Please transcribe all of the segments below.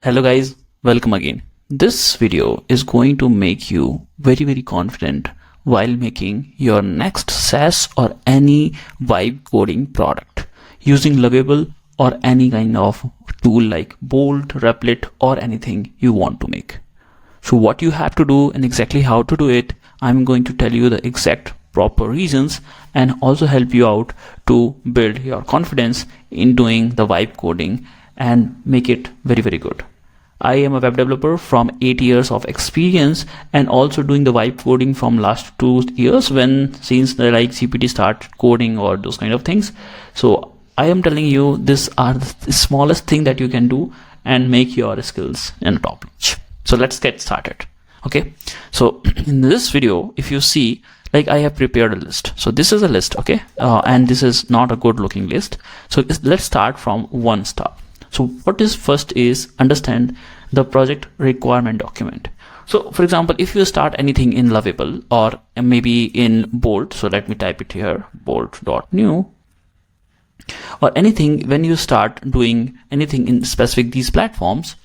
Hello guys, welcome again. This video is going to make you very confident while making your next SaaS or any vibe coding product using Lovable or any kind of tool like Bolt, Replit or anything you want to make. So what you have to do and exactly how to do it, I'm going to tell you the exact proper reasons and also help you out to build your confidence in doing the vibe coding and make it very good. I am a web developer from 8 years of experience and also doing the vibe coding from last 2 years since the GPT start coding or those kind of things. So I am telling you these are the smallest thing that you can do and make your skills in a top notch. So let's get started. Okay, so in this video, if you see, like I have prepared a list. So this is a list, okay, and this is not a good looking list. So let's start from one star. So what is first is understand the project requirement document. So for example, if you start anything in Lovable or maybe in Bolt, so let me type it here, bolt.new, or anything, when you start doing anything in specific these platforms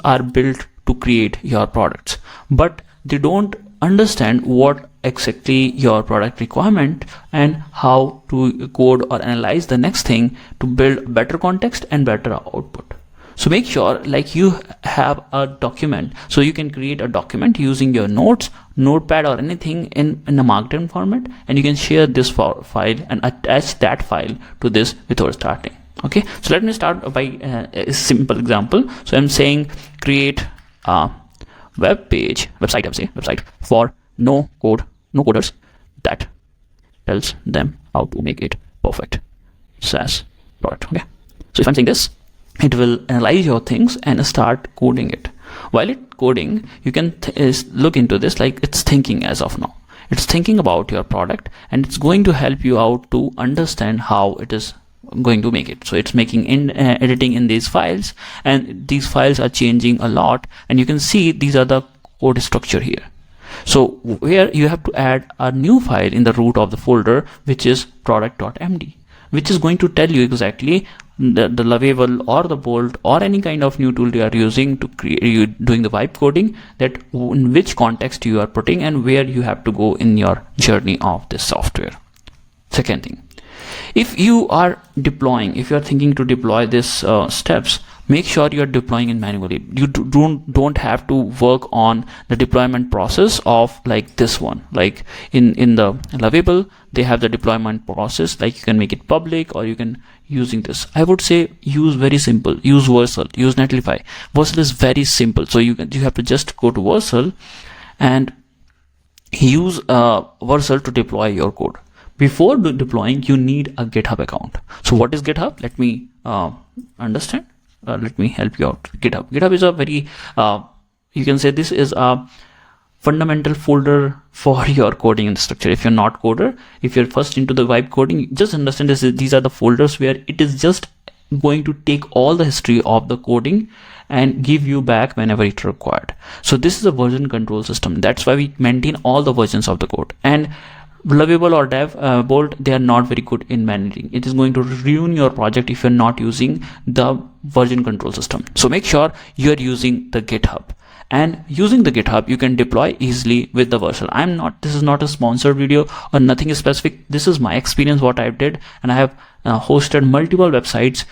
are built to create your products, but they don't understand what exactly your product requirement and how to code or analyze the next thing to build better context and better output. So make sure like you have a document, so you can create a document using your notes, notepad or anything in a markdown format, and you can share this file and attach that file to this before starting. Okay, so let me start by a simple example. So I'm saying create a website for no coders that tells them how to make it perfect SaaS product. Okay, so if I'm saying this, it will analyze your things and start coding it. While it coding, you can look into this like it's thinking. As of now, it's thinking about your product and it's going to help you out to understand how it is going to make it. So it's making editing in these files, and these files are changing a lot, and you can see these are the code structure here. So where you have to add a new file in the root of the folder, which is product.md, which is going to tell you exactly the Lovable or the Bolt or any kind of new tool you are using to create, you doing the vibe coding, that in which context you are putting and where you have to go in your journey of this software. Second thing, if you are thinking to deploy this steps, make sure you are deploying it manually. You don't have to work on the deployment process of like this one. Like in the Lovable, they have the deployment process, like you can make it public or you can using this. I would say use very simple, use Vercel, use Netlify. Vercel is very simple, so you have to just go to Vercel and use Vercel to deploy your code. Before deploying, you need a GitHub account. So what is GitHub? Let me understand. Let me help you out. GitHub is a very you can say this is a fundamental folder for your coding structure. If you're not coder, if you're first into the vibe coding, just understand these are the folders where it is just going to take all the history of the coding and give you back whenever it's required. So this is a version control system. That's why we maintain all the versions of the code. And Lovable or Bolt, they are not very good in managing. It is going to ruin your project if you're not using the version control system. So make sure you're using the GitHub. And using the GitHub, you can deploy easily with the Vercel. This is not a sponsored video or nothing specific. This is my experience, what I did, and I have hosted multiple websites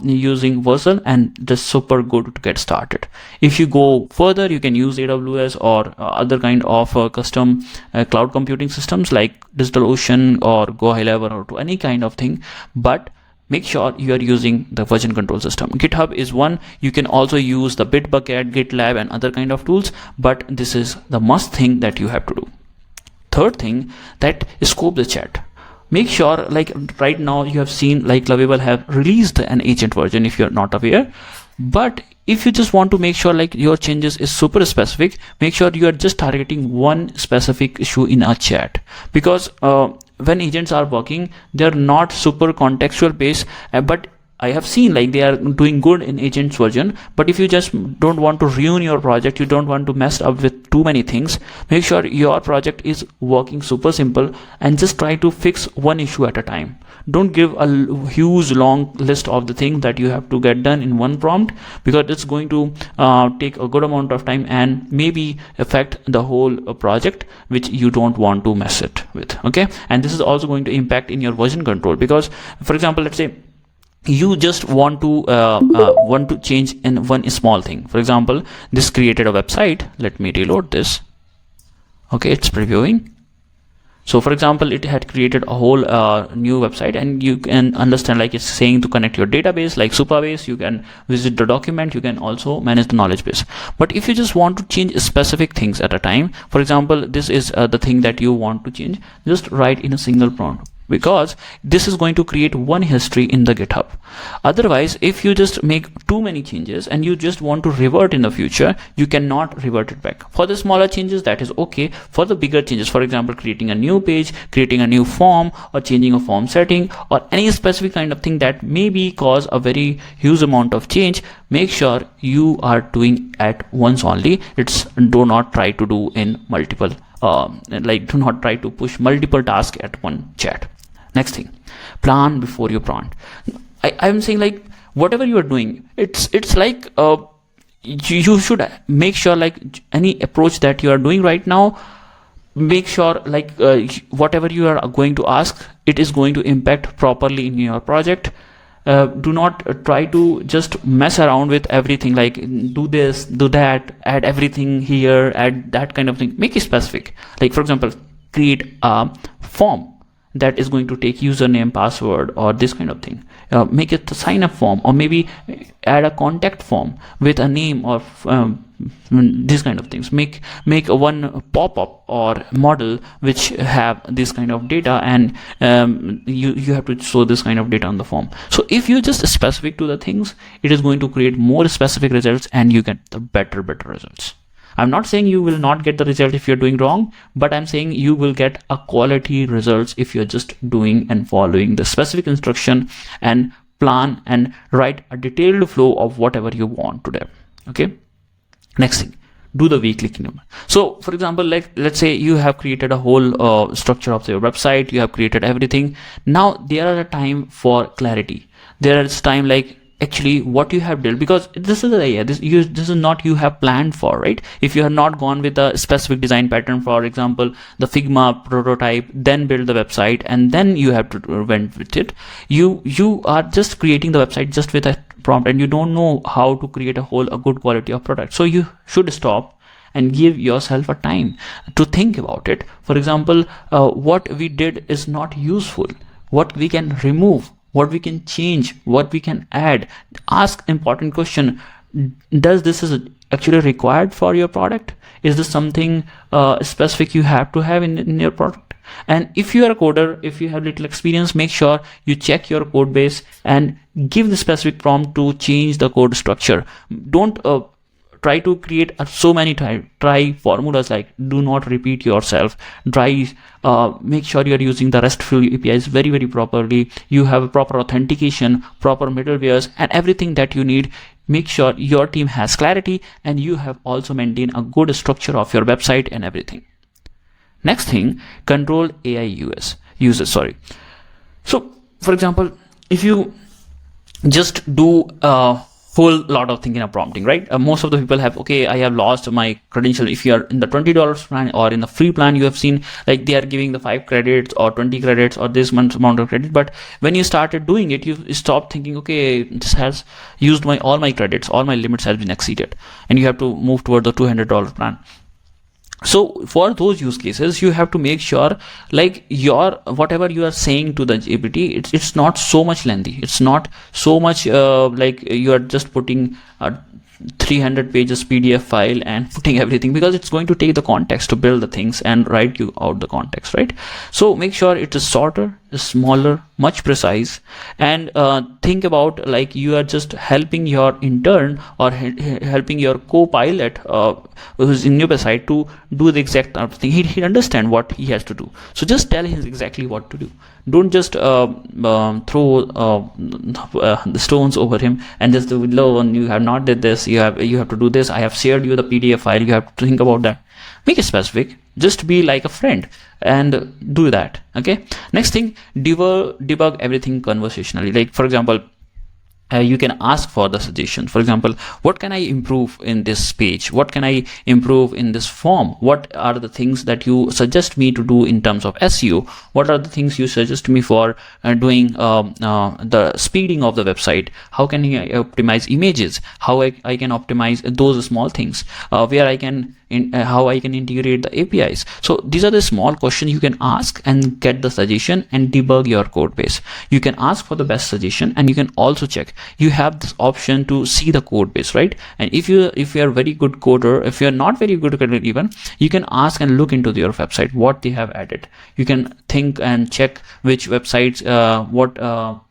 using Vercel, and just super good to get started. If you go further, you can use AWS or other kind of custom cloud computing systems like DigitalOcean or Go High Level or to any kind of thing, but make sure you are using the version control system. GitHub is one. You can also use the Bitbucket, GitLab and other kind of tools, but this is the must thing that you have to do. Third thing, that scope the chat. Make sure, like right now you have seen like Lovable have released an agent version if you're not aware, but if you just want to make sure like your changes is super specific, make sure you are just targeting one specific issue in a chat, because when agents are working, they're not super contextual based, but I have seen like they are doing good in agents version, but if you just don't want to ruin your project, you don't want to mess up with too many things, make sure your project is working super simple and just try to fix one issue at a time. Don't give a huge long list of the things that you have to get done in one prompt, because it's going to take a good amount of time and maybe affect the whole project, which you don't want to mess it with. Okay, and this is also going to impact in your version control, because for example, let's say you just want to change in one small thing. For example, this created a website. Let me reload this. Okay, it's previewing. So for example, it had created a whole new website, and you can understand like it's saying to connect your database like Supabase. You can visit the document, you can also manage the knowledge base. But if you just want to change specific things at a time, for example, this is the thing that you want to change, just write in a single prompt, because this is going to create one history in the GitHub. Otherwise, if you just make too many changes and you just want to revert in the future, you cannot revert it back. For the smaller changes, that is okay. For the bigger changes, for example, creating a new page, creating a new form, or changing a form setting, or any specific kind of thing that maybe cause a very huge amount of change, make sure you are doing at once only. Do not try to do in multiple do not try to push multiple tasks at one chat. Next thing, plan before you prompt. I'm saying like whatever you are doing, it's like you should make sure like any approach that you are doing right now, make sure like whatever you are going to ask, it is going to impact properly in your project. Do not try to just mess around with everything, like do this, do that, add everything here, add that kind of thing. Make it specific. Like for example, create a form that is going to take username, password, or this kind of thing. Make it a sign up form, or maybe add a contact form with a name, or these kind of things. Make a one pop-up or model which have this kind of data, and you have to show this kind of data on the form. So if you just specific to the things, it is going to create more specific results, and you get the better results. I'm not saying you will not get the result if you're doing wrong, but I'm saying you will get a quality results if you're just doing and following the specific instruction and plan and write a detailed flow of whatever you want to do. Okay. Next thing, do the weekly cleanup. So for example, like let's say you have created a whole structure of your website, you have created everything. Now there are a time for clarity. There is time like actually what you have built, because this is the idea, this is not you have planned for, right? If you have not gone with a specific design pattern, for example the Figma prototype, then build the website, and then you have to went with it, you are just creating the website just with a prompt, and you don't know how to create a good quality of product. So you should stop and give yourself a time to think about it. For example, what we did is not useful, what we can remove, what we can change, what we can add. Ask important question. Does this is actually required for your product? Is this something specific you have to have in your product? And if you are a coder, if you have little experience, make sure you check your code base and give the specific prompt to change the code structure. Don't try to create so many try formulas, like do not repeat yourself. Make sure you are using the RESTful APIs very properly. You have a proper authentication, proper middlewares, and everything that you need. Make sure your team has clarity, and you have also maintained a good structure of your website and everything. Next thing, control AI users. So for example, if you just do whole lot of thing in a prompting, right? Most of the people have, okay, I have lost my credential. If you are in the $20 plan or in the free plan, you have seen like they are giving the 5 credits or 20 credits or this month's amount of credit. But when you started doing it, you stop thinking, okay, this has used all my credits, all my limits has been exceeded, and you have to move toward the $200 plan. So for those use cases, you have to make sure like whatever you are saying to the GPT, it's not so much lengthy. It's not so much like you are just putting 300 pages PDF file and putting everything, because it's going to take the context to build the things and write you out the context, right? So make sure it is shorter, smaller, much precise, and think about like you are just helping your intern or helping your co-pilot who's in your beside to do the exact thing. He understand what he has to do, so just tell him exactly what to do. Don't just throw the stones over him and just do, and you have not did this, you have to do this, I have shared you the PDF file, you have to think about that. Make it specific, just be like a friend and do that. Okay, next thing, debug everything conversationally. Like for example, you can ask for the suggestion. For example, what can I improve in this page? What can I improve in this form? What are the things that you suggest me to do in terms of SEO? What are the things you suggest me for doing the speeding of the website? How can I optimize images? How I can optimize those small things, where I can how I can integrate the APIs. So these are the small questions you can ask and get the suggestion and debug your code base. You can ask for the best suggestion, and you can also check. You have this option to see the code base, right? And if you are very good coder, if you are not very good coder even, you can ask and look into your website what they have added. You can think and check which websites,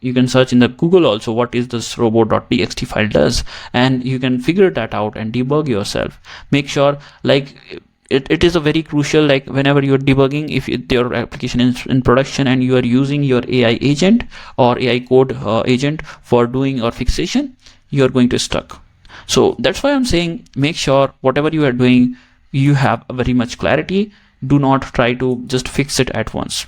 you can search in the Google also what is this robot.txt file does, and you can figure that out and debug yourself. Make sure like it is a very crucial, like whenever you're debugging, if your application is in production and you are using your AI agent or AI code agent for doing or fixation, you're going to stuck. So that's why I'm saying make sure whatever you are doing, you have very much clarity. Do not try to just fix it at once.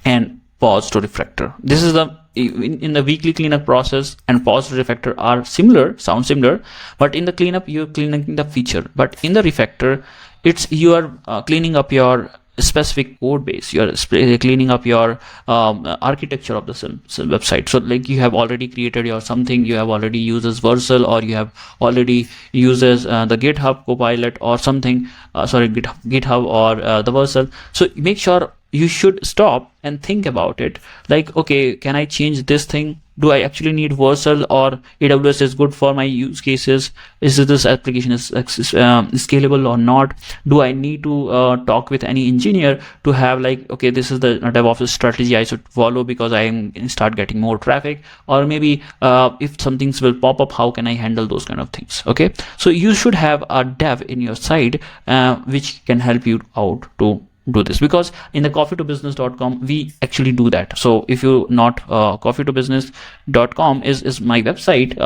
And pause to refactor. This is the in the weekly cleanup process, and pause to refactor are sound similar, but in the cleanup you're cleaning the feature, but in the refactor it's you are cleaning up your specific code base. You're cleaning up your architecture of the website. So like you have already created your something, you have already uses Versal, or you have already uses the GitHub Copilot or something, GitHub or the Versal. So make sure you should stop and think about it, like okay, can I change this thing? Do I actually need Versal, or AWS is good for my use cases? Is this application is scalable or not? Do I need to talk with any engineer to have like, okay, this is the DevOps strategy I should follow because I am start getting more traffic, or maybe if some things will pop up, how can I handle those kind of things? Okay, so you should have a dev in your side which can help you out to do this, because in the coffeetobusiness.com we actually do that. So if you not coffeetobusiness.com is my website,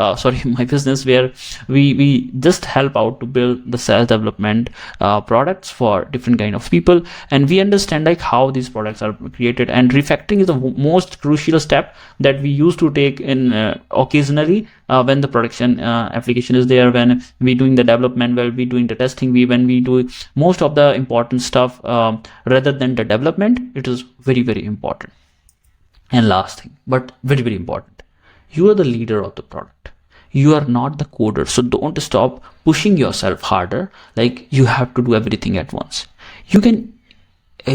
my business, where we just help out to build the self development products for different kind of people, and we understand like how these products are created. And refactoring is the most crucial step that we used to take in occasionally when the production application is there, when we doing the development, when we doing the testing, when we do most of the important stuff rather than the development. It is very, very important. And last thing, but very, very important, you are the leader of the product. You are not the coder. So don't stop pushing yourself harder, like you have to do everything at once. You can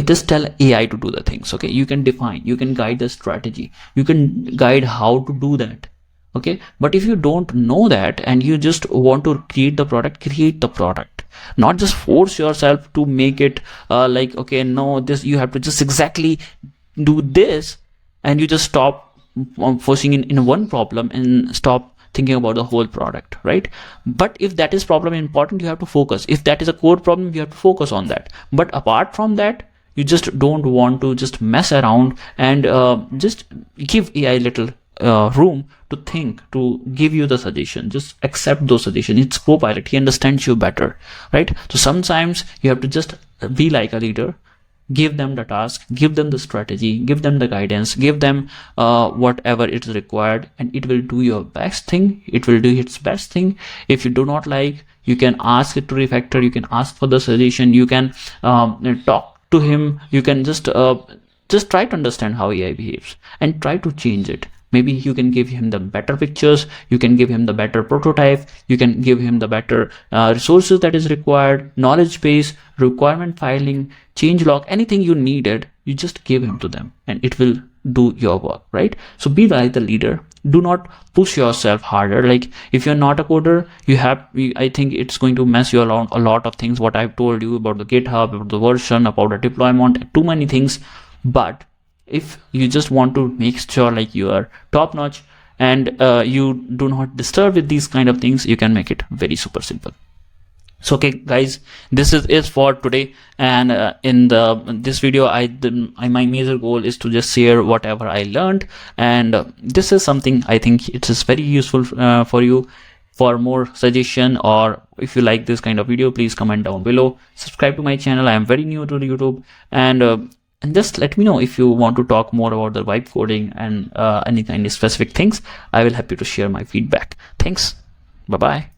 just tell AI to do the things. Okay, you can define, you can guide the strategy, you can guide how to do that. Okay, but if you don't know that and you just want to create the product, not just force yourself to make it like, okay, no, this you have to just exactly do this, and you just stop forcing in one problem and stop thinking about the whole product, right? But if that is problem important, you have to focus. If that is a core problem, you have to focus on that. But apart from that, you just don't want to just mess around and just give AI little room to think, to give you the suggestion. Just accept those suggestions. It's Copilot, he understands you better, right? So sometimes you have to just be like a leader, give them the task, give them the strategy, give them the guidance, give them whatever it is required, and it will do your best thing. It will do its best thing. If you do not like, you can ask it to refactor, you can ask for the suggestion, you can talk to him, you can just try to understand how AI behaves and try to change it. Maybe you can give him the better pictures, you can give him the better prototype, you can give him the better resources that is required, knowledge base, requirement filing, changelog, anything you needed, you just give him to them and it will do your work, right? So be like the leader. Do not push yourself harder. Like if you're not a coder, I think it's going to mess you around a lot of things, what I've told you about the GitHub, about the version, about the deployment, too many things. But if you just want to make sure like you are top notch and you do not disturb with these kind of things, you can make it very super simple. So okay guys, this is for today, and in this video my major goal is to just share whatever I learned, and this is something I think it is very useful for you. For more suggestion, or if you like this kind of video, please comment down below. Subscribe to my channel. I am very new to YouTube, and just let me know if you want to talk more about the vibe coding and any kind of specific things. I will happy to share my feedback. Thanks. Bye bye.